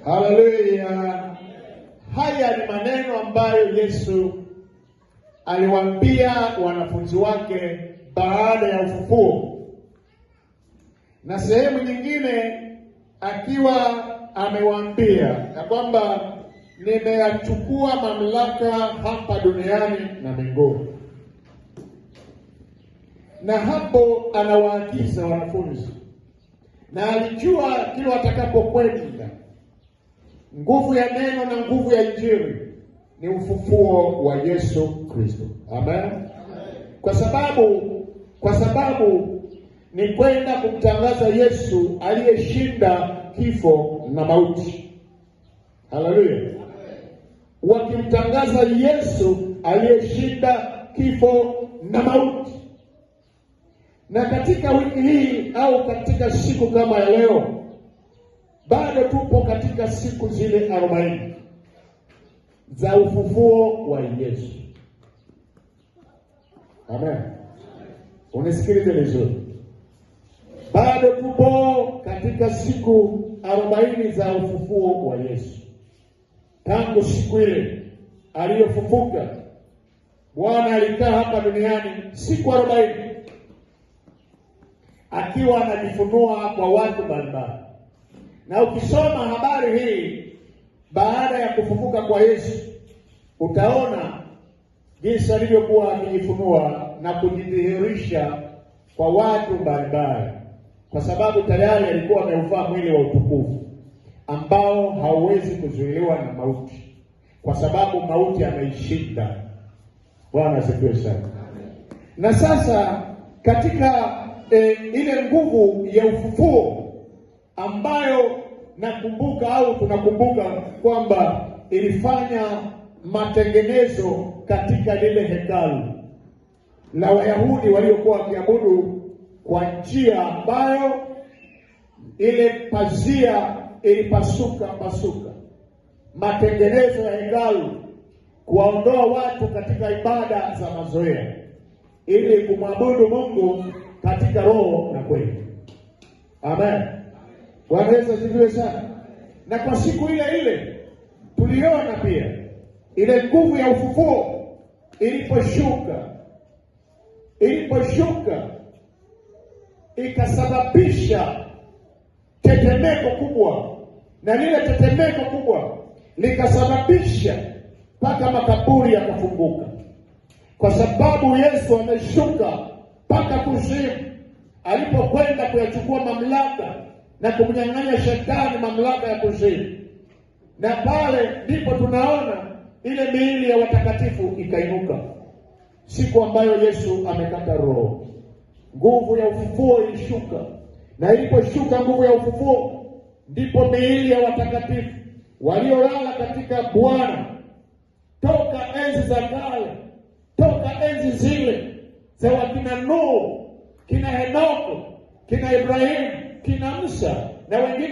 Haleluya. Haya ni maneno ambayo Yesu aliwaambia wanafunzi wake baada ya ufufuo, na sehemu nyingine akiwa amewaambia ya kwamba nimeyachukua mamlaka hapa duniani na mbinguni. Na hapo anawaagiza wanafunzi, na alijua kila watakapokwenda, nguvu ya neno na nguvu ya Injili ni ufufuo wa Yesu Kristo. Amen. Kwa sababu ni kwenda kumtangaza Yesu aliyeshinda kifo na mauti. Haleluya. Wakimtangaza Yesu aliyeshinda kifo na mauti. Na katika wiki hii au katika siku kama ya leo, bado tupo katika siku zile 40 za ufufuo wa Yesu. Amen. Unisikilize vizuri. Bado tupo katika siku 40 za ufufuo wa Yesu. Tangu siku ile aliyofufuka, Bwana alikaa hapa duniani siku 40 akiwa anajifunua kwa watu mbalimbali. Na ukisoma habari hii baada ya kufufuka kwa Yesu, utaona jinsi alivyokuwa akijifunua na kujidhihirisha kwa watu mbalimbali, kwa sababu tayari alikuwa ameuvaa mwili wa utukufu ambao hauwezi kuzuiliwa na mauti, kwa sababu mauti ameishinda. Bwana asifiwe sana. Na sasa katika ile nguvu ya ufufuo ambayo nakumbuka au tunakumbuka kwamba ilifanya matengenezo katika lile hekalu la Wayahudi waliokuwa wakiabudu kwa njia ambayo ile pazia ilipasuka. Matengenezo ya hekalu kuwaondoa watu katika ibada za mazoea ili kumwabudu Mungu katika roho na kweli. Amen. Bwana Yesu asifiwe sana. Na kwa siku ile ile tuliona pia ile nguvu ya ufufuo iliposhuka ikasababisha tetemeko kubwa, na lile tetemeko kubwa likasababisha mpaka makaburi yakafunguka, kwa sababu Yesu ameshuka mpaka kuzimu alipokwenda kuyachukua mamlaka na kumnyang'anya shetani mamlaka ya kuzimu. Na pale ndipo tunaona ile miili ya watakatifu ikainuka, siku ambayo Yesu amekata roho. Nguvu ya ufufuo ilishuka, na iliposhuka nguvu ya ufufuo, ndipo miili ya watakatifu waliolala katika Bwana toka enzi za kale, toka enzi zile za wakina Nuhu, kina Henoko, kina Ibrahimu, kina Musa na wengine